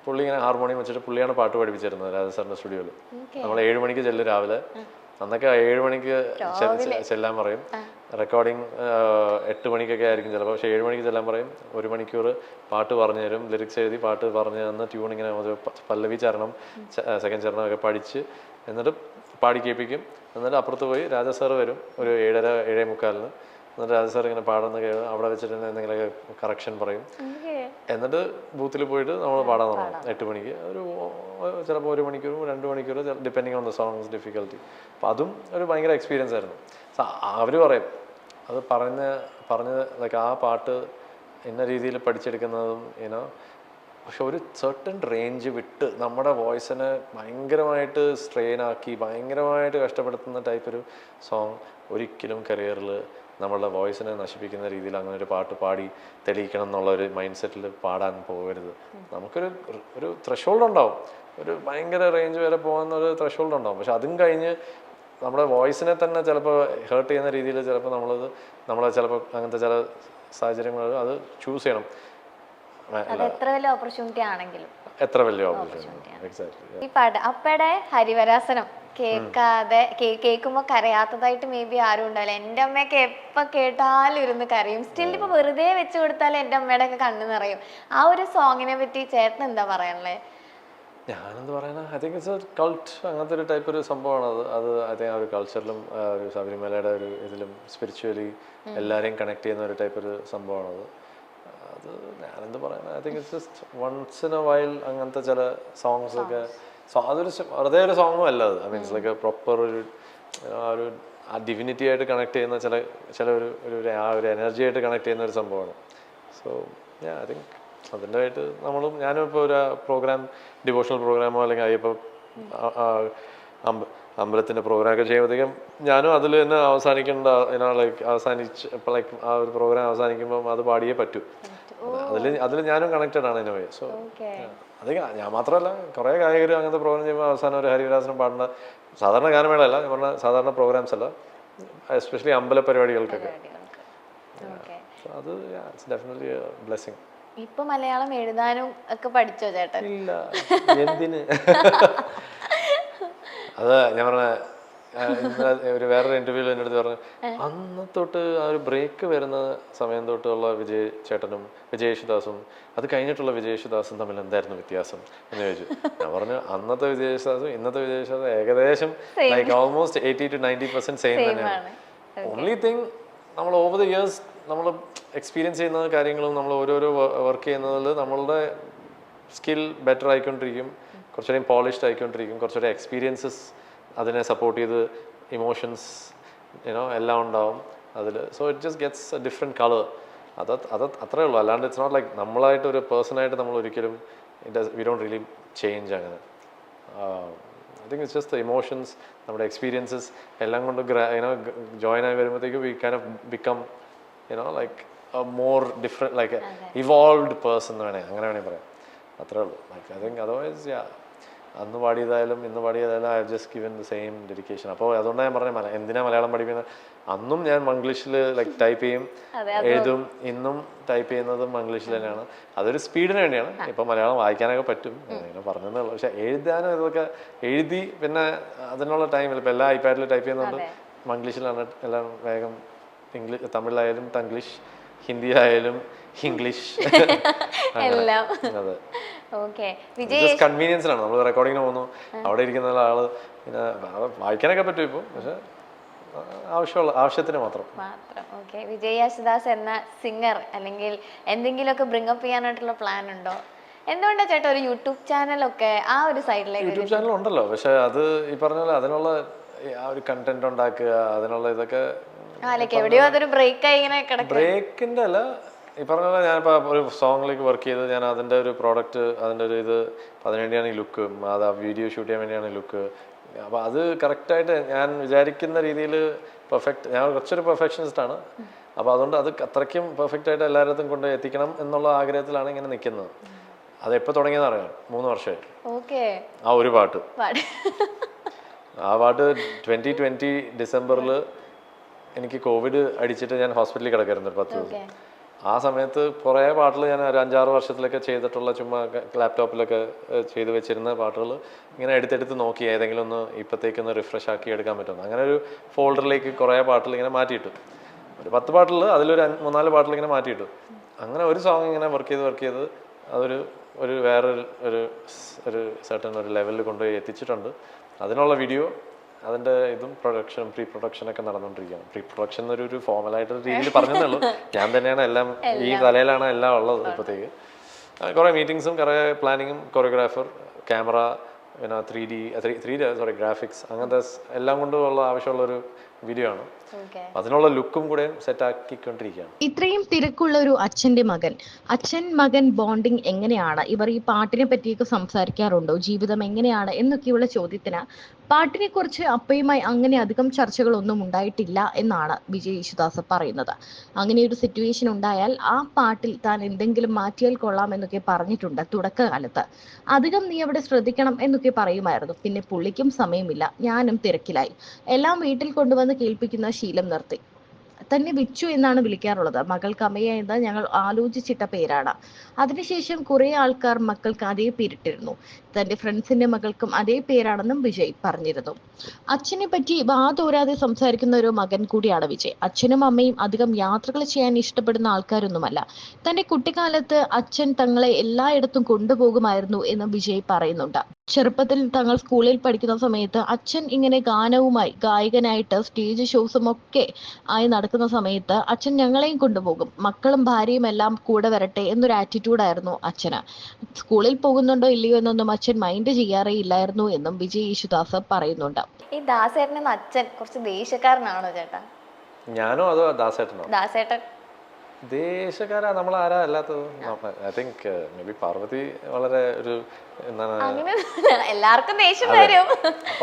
പുള്ളി ഇങ്ങനെ ഹാർമോണിയം വെച്ചിട്ട് പുള്ളിയാണ് പാട്ട് പഠിപ്പിച്ചിരുന്നത് രാജ സാറിൻ്റെ സ്റ്റുഡിയോയിൽ. നമ്മൾ 7 മണിക്ക് ചെല്ലും രാവിലെ. അന്നൊക്കെ 7 മണിക്ക് ചെല്ലാൻ പറയും. റെക്കോർഡിങ് 8 മണിക്കൊക്കെ ആയിരിക്കും ചിലപ്പോൾ. പക്ഷേ 7 മണിക്ക് ചെല്ലാൻ പറയും. 1 മണിക്കൂർ പാട്ട് പറഞ്ഞു തരും, ലിറിക്സ് എഴുതി പാട്ട് പറഞ്ഞു തന്ന് ട്യൂൺ ഇങ്ങനെ പല്ലവി ചരണം സെക്കൻഡ് ചരണം ഒക്കെ പഠിച്ച് എന്നിട്ട് പാടി കേൾപ്പിക്കും. എന്നിട്ട് അപ്പുറത്ത് പോയി രാജ സാറ് വരും ഒരു 7:30 7:45. എന്നിട്ട് രാജ സാർ ഇങ്ങനെ പാടുന്ന കേൾക്കും. അവിടെ വെച്ചിട്ട് എന്തെങ്കിലുമൊക്കെ കറക്ഷൻ പറയും. എന്നിട്ട് ബൂത്തിൽ പോയിട്ട് നമ്മൾ പാടാൻ തുടങ്ങും 8 മണിക്ക്. ഒരു ചിലപ്പോൾ 1 മണിക്കൂർ 2 മണിക്കൂർ depending on the songs difficulty. അപ്പം അതും ഒരു ഭയങ്കര എക്സ്പീരിയൻസ് ആയിരുന്നു. അവർ പറയും അത് പറഞ്ഞ് ലൈക്ക് ആ പാട്ട് ഇന്ന രീതിയിൽ പഠിച്ചെടുക്കുന്നതും ഇനോ. പക്ഷെ ഒരു സെർട്ടൺ റേഞ്ച് വിട്ട് നമ്മുടെ വോയിസിനെ ഭയങ്കരമായിട്ട് സ്ട്രെയിൻ ആക്കി ഭയങ്കരമായിട്ട് കഷ്ടപ്പെടുത്തുന്ന ടൈപ്പ് ഒരു സോങ് ഒരിക്കലും കരിയറിൽ നമ്മളുടെ വോയിസിനെ നശിപ്പിക്കുന്ന രീതിയിൽ അങ്ങനെ ഒരു പാട്ട് പാടി തെളിയിക്കണം എന്നുള്ള ഒരു മൈൻഡ് സെറ്റിൽ പാടാൻ പോകരുത്. നമുക്കൊരു ത്രെഷോൾഡ് ഉണ്ടാവും, ഒരു ഭയങ്കര റേഞ്ച് വരെ പോകുന്ന ഒരു ത്രെഷോൾഡ് ഉണ്ടാവും. പക്ഷെ അതും കഴിഞ്ഞ് നമ്മുടെ വോയിസിനെ തന്നെ ചിലപ്പോൾ ഹേർട്ട് ചെയ്യുന്ന രീതിയിൽ ചിലപ്പോൾ നമ്മളെ ചിലപ്പോൾ അങ്ങനത്തെ ചില സാഹചര്യങ്ങൾ അത് ചൂസ് ചെയ്യണം. എത്ര വലിയ ഓപ്പർച്യൂണിറ്റി ആണെങ്കിലും എക്സാക്ട്ലി. ഈ പാട്ട് അപ്പയുടെ ഹരിവരാസനം കേൾക്കുമ്പോൾ കരയാത്തതായിട്ട് മേ ബി ആരും ഉണ്ടാവില്ല. എൻ്റെ അമ്മയൊക്കെ എപ്പോൾ കേട്ടാലും ഇരുന്ന് കരയും. സ്റ്റിൽ ഇപ്പോൾ വെറുതെ വെച്ച് കൊടുത്താലും എൻ്റെ അമ്മയുടെ ഒക്കെ കണ്ണ് നിറയും. ആ ഒരു സോങ്ങിനെ പറ്റി ചേട്ടൻ എന്താ പറയാനുള്ളത്? ഞാനെന്ത് പറയാനാ, I think it's A cult. അങ്ങനത്തെ ഒരു ടൈപ്പ് ഒരു സംഭവമാണ് അത്. ഐ തിങ്ക് ആ ഒരു കൾച്ചറിലും ഒരു ശബരിമലയുടെ ഒരു ഇതിലും സ്പിരിച്വലി എല്ലാവരെയും കണക്ട് ചെയ്യുന്ന ഒരു ടൈപ്പ് ഒരു സംഭവമാണത്. അത് ഞാനെന്ത് പറയാനാ, I think it's just once in a while അങ്ങനത്തെ ചില സോങ്സ് ഒക്കെ. അതൊരു വെറുതെ ഒരു സോങ്ങും അല്ല അത്. ഐ മീൻസ് ലൈക്ക് പ്രോപ്പർ ആ ഡിവിനിറ്റി ആയിട്ട് കണക്ട് ചെയ്യുന്ന ചില ഒരു എനർജി ആയിട്ട് കണക്ട് ചെയ്യുന്ന ഒരു സംഭവമാണ്. സോ ഐ തിങ്ക് അതിൻ്റെ ആയിട്ട് ഞാനും ഇപ്പോൾ ഒരു പ്രോഗ്രാം ഡിവോഷണൽ പ്രോഗ്രാമോ അല്ലെങ്കിൽ അയ്യപ്പോൾ അമ്പലത്തിൻ്റെ പ്രോഗ്രാമൊക്കെ ചെയ്യുമ്പോഴത്തേക്കും ഞാനും അതിൽ തന്നെ ലൈക്ക് ആ ഒരു പ്രോഗ്രാം അവസാനിക്കുമ്പം അത് പാടിയേ പറ്റൂ. അതിൽ ഞാനും കണക്റ്റഡ് ആണ് ഇൻ എ വേ. സോ അത് ഞാൻ മാത്രമല്ല കുറേ ഗായകർ അങ്ങനത്തെ പ്രോഗ്രാം ചെയ്യുമ്പോൾ അവസാനം ഒരു ഹരിവരാസനം പാടുന്ന സാധാരണ ഗാനമേളയല്ല, ഞാൻ പറഞ്ഞ സാധാരണ പ്രോഗ്രാംസ് അല്ല, എസ്പെഷ്യലി അമ്പല പരിപാടികൾക്കൊക്കെ. അത് ഇറ്റ്സ് ഡെഫിനറ്റ്ലി എ ബ്ലെസ്സിങ്. ഇപ്പൊ മലയാളം എഴുതാനും ഒക്കെ പഠിച്ചോ ചേട്ടൻ? ഇല്ല, എന്തിന്. അത് ഞാൻ പറഞ്ഞ ഒരു വേറൊരു ഇന്റർവ്യൂവിൽ എൻ്റെ അടുത്ത് പറഞ്ഞു, അന്ന് തൊട്ട് ആ ഒരു ബ്രേക്ക് വരുന്ന സമയം തൊട്ടുള്ള വിജയ് ചേട്ടനും വിജയ് യേശുദാസും അത് കഴിഞ്ഞിട്ടുള്ള വിജയ് യേശുദാസും തമ്മിൽ എന്തായിരുന്നു വ്യത്യാസം എന്ന് ചോദിച്ചു. ഞാൻ പറഞ്ഞു അന്നത്തെ വിജയ് യേശുദാസും ഇന്നത്തെ വിജയ് യേശുദാസും ഏകദേശം ലൈക്ക് ഓൾമോസ്റ്റ് 80 to 90% സെയിം തന്നെയാണ്. ഓൺലി തിങ് നമ്മൾ ഓവർ ദ ഇയേഴ്സ് നമ്മൾ എക്സ്പീരിയൻസ് ചെയ്യുന്ന കാര്യങ്ങളും നമ്മൾ ഓരോരോ വർക്ക് ചെയ്യുന്നതിൽ നമ്മളുടെ സ്കിൽ ബെറ്റർ ആയിക്കൊണ്ടിരിക്കും, കുറച്ചുകൂടി പോളിഷ്ഡ് ആയിക്കൊണ്ടിരിക്കും, കുറച്ചുകൂടി എക്സ്പീരിയൻസസ് അതിനെ സപ്പോർട്ട് ചെയ്ത് ഇമോഷൻസ് എല്ലാം ഉണ്ടാവും അതിൽ. So it just gets A different colour. അത്രേ ഉള്ളൂ. അല്ലാണ്ട് ഇറ്റ്സ് നോട്ട് ലൈക്ക് നമ്മളായിട്ട് ഒരു പേഴ്സണായിട്ട് നമ്മൾ ഒരിക്കലും വി ഡോണ്ട് റിയലി ചേഞ്ച് അങ്ങനെ. I think it's just the emotions, നമ്മുടെ എക്സ്പീരിയൻസസ് എല്ലാം കൊണ്ട് ജോയിൻ ആയി വരുമ്പോഴത്തേക്ക് we kind of become like a more different like evolved person എന്ന് അങ്ങനെ വേണമെങ്കിൽ പറയാം. അത്രേ ഉള്ളൂ. ലൈക്ക് ഐ തിങ്ക് അതർവൈസ് അന്ന് പാടിയതായാലും ഇന്ന് പാടിയതായാലും I have just given the same dedication. അപ്പോൾ അതുകൊണ്ടാണ് ഞാൻ പറഞ്ഞത് എന്തിനാ മലയാളം പഠിക്കുന്നത്. അന്നും ഞാൻ മംഗ്ലീഷിൽ ലൈക്ക് ടൈപ്പ് ചെയ്യും, എഴുതും. ഇന്നും ടൈപ്പ് ചെയ്യുന്നതും മംഗ്ലീഷിൽ തന്നെയാണ്. അതൊരു സ്പീഡിന് വേണ്ടിയാണ്. ഇപ്പം മലയാളം വായിക്കാനൊക്കെ പറ്റും, അങ്ങനെ പറഞ്ഞതേ ഉള്ളൂ. പക്ഷെ എഴുതാനും ഇതൊക്കെ എഴുതി പിന്നെ അതിനുള്ള ടൈമില്ല. ഇപ്പം എല്ലാ ഐപാഡിൽ ടൈപ്പ് ചെയ്യുന്നുണ്ട് മംഗ്ലീഷിലാണ് എല്ലാം വേഗം. തമിഴിലായാലും തംഗ്ലീഷ്, ഹിന്ദിയിലായാലും ഇംഗ്ലീഷ്, അതെ. കൺവീനിയൻസിലാണ്. നമ്മൾ റെക്കോർഡിങ്ങിന് പോകുന്നു, അവിടെ ഇരിക്കുന്ന ആള് പിന്നെ വായിക്കാനൊക്കെ പറ്റും ഇപ്പോൾ, പക്ഷെ ആവശ്യത്തിന് മാത്രം. വിജയ് യേശുദാസ് എന്ന സിംഗർ അല്ലെങ്കിൽ എന്തെങ്കിലുമൊക്കെ ബ്രിങ് അപ്പ് ചെയ്യാനായിട്ടുള്ള പ്ലാൻ ഉണ്ടോ? എന്തുകൊണ്ടാ ചേട്ടാ ഒരു യൂട്യൂബ് ചാനലൊക്കെ ആ ഒരു സൈഡിലേക്ക്? യൂട്യൂബ് ചാനൽ ഉണ്ടല്ലോ, പക്ഷെ അത് ഈ പറഞ്ഞ പോലെ അതിനുള്ള ആ ഒരു കണ്ടന്റ് ഉണ്ടാക്കുക, അതിനുള്ള ഇതൊക്കെ എവിടെയോ അതൊരു ബ്രേക്കായി ഇങ്ങനെ കിടക്കുക. ബ്രേക്കിന്റെ അല്ല, ഈ പറഞ്ഞ പോലെ ഞാനിപ്പോൾ ഒരു സോങ്ങിലേക്ക് വർക്ക് ചെയ്ത് ഞാൻ അതിൻ്റെ ഒരു പ്രോഡക്റ്റ്, അതിൻ്റെ ഒരു ഇത്, അതിനുവേണ്ടിയാണ് ഈ ലുക്ക്, അത് ആ വീഡിയോ ഷൂട്ട് ചെയ്യാൻ വേണ്ടിയാണ് ലുക്ക്. അപ്പോൾ അത് കറക്റ്റായിട്ട് ഞാൻ വിചാരിക്കുന്ന രീതിയിൽ പെർഫെക്റ്റ്. ഞാൻ കുറച്ചൊരു പെർഫെക്ഷനിസ്റ്റാണ്. അപ്പോൾ അതുകൊണ്ട് അത് അത്രയ്ക്കും പെർഫെക്റ്റ് ആയിട്ട് എല്ലായിടത്തും കൊണ്ട് എത്തിക്കണം എന്നുള്ള ആഗ്രഹത്തിലാണ് ഇങ്ങനെ നിൽക്കുന്നത്. അത് എപ്പോൾ തുടങ്ങിയെന്ന് അറിയാം, 3 വർഷമായി. ആ ഒരു പാട്ട് ആ പാട്ട് 2020 ഡിസംബറിൽ എനിക്ക് കോവിഡ് അടിച്ചിട്ട് ഞാൻ ഹോസ്പിറ്റലിൽ കിടക്കായിരുന്നു 10 ദിവസം. ആ സമയത്ത് കുറേ പാട്ടുകൾ ഞാൻ ഒരു 5-6 വർഷത്തിലൊക്കെ ചെയ്തിട്ടുള്ള ചുമ്മാ ലാപ്ടോപ്പിലൊക്കെ ചെയ്ത് വെച്ചിരുന്ന പാട്ടുകൾ ഇങ്ങനെ എടുത്തെടുത്ത് നോക്കി ഏതെങ്കിലും ഒന്ന് ഇപ്പോഴത്തേക്കൊന്ന് റിഫ്രഷ് ആക്കി എടുക്കാൻ പറ്റുന്നു. അങ്ങനെ ഒരു ഫോൾഡറിലേക്ക് കുറേ പാട്ടുകൾ ഇങ്ങനെ മാറ്റിയിട്ടു. ഒരു 10 പാട്ടുകൾ അതിലൊരു 3-4 പാട്ടുകൾ ഇങ്ങനെ മാറ്റിയിട്ടു. അങ്ങനെ ഒരു സോങ് ഇങ്ങനെ വർക്ക് ചെയ്ത് ഒരു വേറൊരു ഒരു സർട്ടൻ ഒരു ലെവലിൽ കൊണ്ടുപോയി എത്തിച്ചിട്ടുണ്ട്. അതിനുള്ള വീഡിയോ, അതിൻ്റെ ഇതും പ്രീ പ്രൊഡക്ഷനൊക്കെ നടന്നുകൊണ്ടിരിക്കുകയാണ്. പ്രീ പ്രൊഡക്ഷൻ ഒരു ഫോർമലായിട്ടൊരു രീതിയിൽ പറഞ്ഞതേ ഉള്ളൂ. ഞാൻ തന്നെയാണ് എല്ലാം, ഈ തലയിലാണ് എല്ലാം ഉള്ളത് ഇപ്പോഴത്തേക്ക്. കുറേ മീറ്റിങ്സും കുറേ പ്ലാനിങ്ങും, കൊറിയോഗ്രാഫർ, ക്യാമറ, പിന്നെ 3D ഗ്രാഫിക്സ്, അങ്ങനത്തെ എല്ലാം കൊണ്ടുള്ള ആവശ്യമുള്ളൊരു വീഡിയോ ആണ്. അതിനുള്ള ലുക്കും കൂടെ സെറ്റ് ആക്കിക്കൊണ്ടിരിക്കുകയാണ്. ഇത്രയും തിരക്കുള്ള ഒരു അച്ഛൻ മകൻ ബോണ്ടിങ് എങ്ങനെയാണ്? ഇവർ ഈ പാട്ടിനെ പറ്റിയൊക്കെ സംസാരിക്കാറുണ്ടോ? ജീവിതം എങ്ങനെയാണ് എന്നൊക്കെയുള്ള ചോദ്യത്തിന് പാട്ടിനെ കുറിച്ച് അപ്പയുമായി അങ്ങനെ അധികം ചർച്ചകളൊന്നും ഉണ്ടായിട്ടില്ല എന്നാണ് വിജയ് യേശുദാസ് പറയുന്നത്. അങ്ങനെ ഒരു സിറ്റുവേഷൻ ഉണ്ടായാൽ ആ പാട്ടിൽ താൻ എന്തെങ്കിലും മാറ്റിയാൽ കൊള്ളാം എന്നൊക്കെ പറഞ്ഞിട്ടുണ്ട് തുടക്കകാലത്ത്. അധികം നീ അവിടെ ശ്രദ്ധിക്കണം എന്നൊക്കെ പറയുമായിരുന്നു. പിന്നെ പുള്ളിക്കും സമയമില്ല, ഞാനും തിരക്കിലായി, എല്ലാം വീട്ടിൽ കൊണ്ടുവന്ന് കേൾപ്പിക്കുന്ന ശീലം നിർത്തി. തന്നെ വിച്ചു എന്നാണ് വിളിക്കാറുള്ളത്. മകൾക്ക് അമ്മയ എന്ന് ഞങ്ങൾ ആലോചിച്ചിട്ട പേരാണ്. അതിനുശേഷം കുറെ ആൾക്കാർ മക്കൾക്ക് അതേ പേരിട്ടിരുന്നു. തന്റെ ഫ്രണ്ട്സിന്റെ മകൾക്കും അതേ പേരാണെന്നും വിജയ് പറഞ്ഞിരുന്നു. അച്ഛനെ പറ്റി വാതോരാതെ സംസാരിക്കുന്ന ഒരു മകൻ കൂടിയാണ് വിജയ്. അച്ഛനും അമ്മയും അധികം യാത്രകൾ ചെയ്യാൻ ഇഷ്ടപ്പെടുന്ന ആൾക്കാരൊന്നുമല്ല. തന്റെ കുട്ടിക്കാലത്ത് അച്ഛൻ തങ്ങളെ എല്ലായിടത്തും കൊണ്ടുപോകുമായിരുന്നു എന്ന് വിജയ് പറയുന്നുണ്ട്. ചെറുപ്പത്തിൽ തങ്ങൾ സ്കൂളിൽ പഠിക്കുന്ന സമയത്ത് അച്ഛൻ ഇങ്ങനെ ഗാനവുമായി ഗായകനായിട്ട് സ്റ്റേജ് ഷോസും ഒക്കെ ആയി നടക്കുന്ന സമയത്ത് അച്ഛൻ ഞങ്ങളെയും കൊണ്ടുപോകും. മക്കളും ഭാര്യയും എല്ലാം കൂടെ വരട്ടെ എന്നൊരു ആറ്റിറ്റ്യൂഡായിരുന്നു അച്ഛന്. സ്കൂളിൽ പോകുന്നുണ്ടോ ഇല്ലയോ എന്നൊന്നും അച്ഛൻ മൈൻഡ് ചെയ്യാറേ ഇല്ലായിരുന്നു എന്നും വിജയ് യേശുദാസ് പറയുന്നുണ്ട്. ഈ ദാസേട്ടൻ അച്ഛൻ കുറച്ച് ദേഷ്യക്കാരനാണോ ചേട്ടാ? ഞാനോ അതോ ദാസേട്ടനോ? ദാസേട്ടൻ ദേശക്കാരാ, നമ്മൾ ആരാ അല്ലാത്തത്? I think maybe Parvati വളരെ ഒരു എന്താണ്, എല്ലാവർക്കും ദേഷ്യം വരും,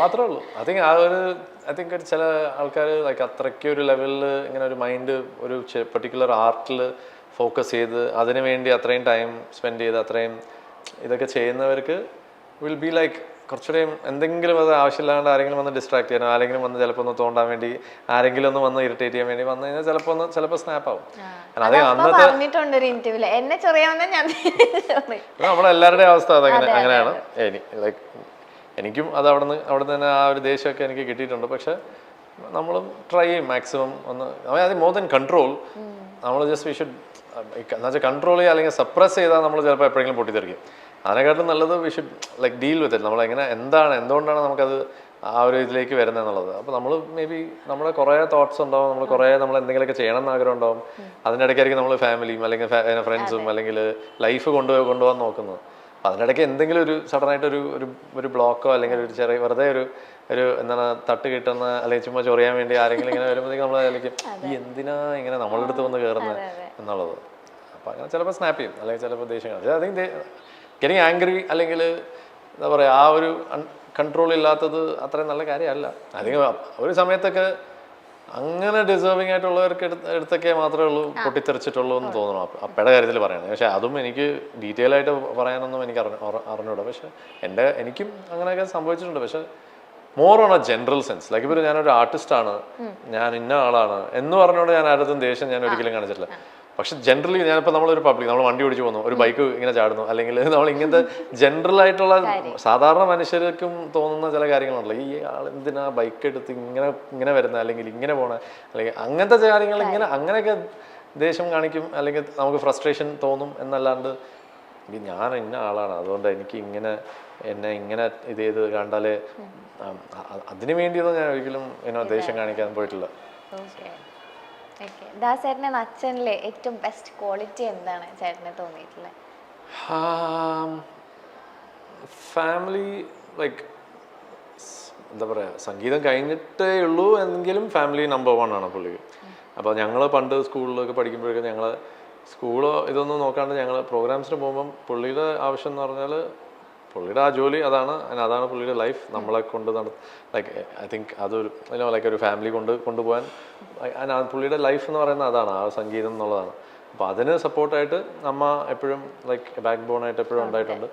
മാത്രമേ ഉള്ളൂ. ഐ തിങ്ക് ചില ആൾക്കാർ ലൈക്ക് അത്രയ്ക്ക് ഒരു ലെവലിൽ ഇങ്ങനെ ഒരു മൈൻഡ് ഒരു പെർട്ടിക്കുലർ ആർട്ടിൽ ഫോക്കസ് ചെയ്ത് അതിനു വേണ്ടി അത്രയും ടൈം സ്പെൻഡ് ചെയ്ത് അത്രയും ഇതൊക്കെ ചെയ്യുന്നവർക്ക് വിൽ ബി ലൈക്ക് കുറച്ചുകൂടെയും എന്തെങ്കിലും അത് ആവശ്യമില്ലാണ്ട് ആരെങ്കിലും വന്ന് ഡിസ്ട്രാക്ട് ചെയ്യാനോ ആരെങ്കിലും വന്ന് ചിലപ്പോൾ ഒന്ന് തോണ്ടാൻ വേണ്ടി ആരെങ്കിലും ഒന്ന് വന്ന് ഇറിറ്റേറ്റ് ചെയ്യാൻ വേണ്ടി വന്നു കഴിഞ്ഞാൽ ചിലപ്പോൾ സ്നാപ്പ് ആവും. നമ്മളെല്ലാവരുടെയും അവസ്ഥ അങ്ങനെയാണ്. ലൈക്ക് എനിക്കും അത് അവിടെ തന്നെ ആ ഒരു ദേഷ്യമൊക്കെ എനിക്ക് കിട്ടിയിട്ടുണ്ട്. പക്ഷെ നമ്മളും ട്രൈ ചെയ്യും മാക്സിമം ഒന്ന്. അത് മോർ ദൻ കൺട്രോൾ. നമ്മൾ ജസ്റ്റ് വി ഷുഡ് എന്നുവെച്ചാൽ കൺട്രോൾ ചെയ്യുക അല്ലെങ്കിൽ സപ്രസ് ചെയ്താൽ നമ്മൾ ചിലപ്പോൾ എപ്പോഴെങ്കിലും പൊട്ടിത്തെറിക്കും. അതിനെക്കാട്ടും നല്ലത് we should like deal with it. നമ്മൾ എന്തുകൊണ്ടാണ് നമുക്കത് ആ ഒരു ഇതിലേക്ക് വരുന്നത് എന്നുള്ളത്. അപ്പോൾ നമ്മൾ മേ ബി നമ്മുടെ കുറേ തോട്ട്സ് ഉണ്ടാവും, നമ്മൾ എന്തെങ്കിലുമൊക്കെ ചെയ്യണം എന്ന് ആഗ്രഹം ഉണ്ടാവും. അതിൻ്റെ ഇടയ്ക്കായിരിക്കും നമ്മൾ ഫാമിലിയും അല്ലെങ്കിൽ ഫ്രണ്ട്സും അല്ലെങ്കിൽ ലൈഫ് കൊണ്ടുപോകാൻ നോക്കുന്നത്. അപ്പോൾ അതിനിടയ്ക്ക് എന്തെങ്കിലും ഒരു സഡനായിട്ട് ഒരു ബ്ലോക്കോ അല്ലെങ്കിൽ ഒരു ചെറിയ വെറുതെ ഒരു എന്താണ് തട്ട് കിട്ടുന്ന അല്ലെങ്കിൽ ചുമ്മാ ചൊറിയാൻ വേണ്ടി ആരെങ്കിലും ഇങ്ങനെ വരുമ്പോഴത്തേക്ക് നമ്മൾ അതിലേക്ക് ഈ എന്തിനാ ഇങ്ങനെ നമ്മളുടെ അടുത്ത് വന്ന് കയറുന്നത് എന്നുള്ളത്. അപ്പോൾ അങ്ങനെ ചിലപ്പോൾ സ്നാപ്പ് ചെയ്യും അല്ലെങ്കിൽ ചിലപ്പോൾ ദേഷ്യം. ഐ തിങ്ക് ഗെറ്റിങ് ആംഗ്രി അല്ലെങ്കിൽ എന്താ പറയുക ആ ഒരു കൺട്രോൾ ഇല്ലാത്തത് അത്രയും നല്ല കാര്യമല്ല. അല്ലെങ്കിൽ ഒരു സമയത്തൊക്കെ അങ്ങനെ ഡിസേർവിങ് ആയിട്ടുള്ളവർക്ക് അടുത്തൊക്കെ മാത്രമേ ഉള്ളൂ പൊട്ടിത്തെറിച്ചിട്ടുള്ളൂ എന്ന് തോന്നണം അപ്പയുടെ കാര്യത്തിൽ പറയുന്നത്. പക്ഷെ അതും എനിക്ക് ഡീറ്റെയിൽ ആയിട്ട് പറയാനൊന്നും എനിക്ക് അറിഞ്ഞൂടാ. പക്ഷെ എനിക്കും അങ്ങനെയൊക്കെ സംഭവിച്ചിട്ടുണ്ട്. പക്ഷെ more on A general sense like ഇപ്പോൾ ഞാനൊരു ആർട്ടിസ്റ്റാണ്, ഞാൻ ഇന്ന ആളാണ് എന്ന് പറഞ്ഞുകൊണ്ട് ഞാൻ ആരുടെ ദേഷ്യം ഞാൻ ഒരിക്കലും കാണിച്ചിട്ടില്ല. പക്ഷെ ജനറലി ഞാനിപ്പോൾ നമ്മളൊരു പബ്ലിക് നമ്മൾ വണ്ടി ഓടിച്ച് പോകുന്നു, ഒരു ബൈക്ക് ഇങ്ങനെ ചാടുന്നു, അല്ലെങ്കിൽ നമ്മൾ ഇങ്ങനത്തെ ജനറൽ ആയിട്ടുള്ള സാധാരണ മനുഷ്യർക്കും തോന്നുന്ന ചില കാര്യങ്ങളുണ്ടല്ലോ. ഈ ആൾ എന്തിനാ ബൈക്ക് എടുത്ത് ഇങ്ങനെ വരുന്നത് അല്ലെങ്കിൽ ഇങ്ങനെ പോണ അല്ലെങ്കിൽ അങ്ങനത്തെ കാര്യങ്ങൾ അങ്ങനെയൊക്കെ ദേഷ്യം കാണിക്കും അല്ലെങ്കിൽ നമുക്ക് ഫ്രസ്ട്രേഷൻ തോന്നും. എന്നല്ലാണ്ട് ഞാൻ ഇന്ന ആളാണ് അതുകൊണ്ട് എനിക്ക് എന്നെ ഇങ്ങനെ ഇത് ചെയ്ത് കണ്ടാലേ അതിനു വേണ്ടിയൊന്നും ഞാൻ ഒരിക്കലും ദേഷ്യം കാണിക്കാൻ പോയിട്ടില്ല. ദാസേട്ടനെ അച്ഛനിലെ ഏറ്റവും ബെസ്റ്റ് ക്വാളിറ്റി എന്താണ് ചേട്ടനെ തോന്നിയിട്ടുള്ളത്? ഫാമിലി ലൈക്ക് എന്താ പറയുക, സംഗീതം കഴിഞ്ഞിട്ടേ ഉള്ളൂ എങ്കിലും ഫാമിലി നമ്പർ 1 ആണ് പുള്ളിക്ക്. അപ്പോൾ ഞങ്ങൾ പണ്ട് സ്കൂളിലൊക്കെ പഠിക്കുമ്പോഴേക്കും ഞങ്ങൾ സ്കൂളോ ഇതൊന്നും നോക്കാണ്ട് ഞങ്ങൾ പ്രോഗ്രാംസിന് പോകുമ്പം പുള്ളിയുടെ ആവശ്യം എന്ന് പറഞ്ഞാൽ പുള്ളിയുടെ ആ ജോലി അതാണ് പുള്ളിയുടെ ലൈഫ്. നമ്മളെ കൊണ്ട് ലൈക്ക് ഐ തിങ്ക് അതൊരു ലൈക്ക് ഒരു ഫാമിലി കൊണ്ടുപോകാൻ പുള്ളിയുടെ ലൈഫ് എന്ന് പറയുന്നത് അതാണ്, ആ സംഗീതം എന്നുള്ളതാണ്. അപ്പോൾ അതിന് സപ്പോർട്ടായിട്ട് അമ്മ എപ്പോഴും ലൈക്ക് ബാക്ക് ബോണായിട്ട് എപ്പോഴും ഉണ്ടായിട്ടുണ്ട്.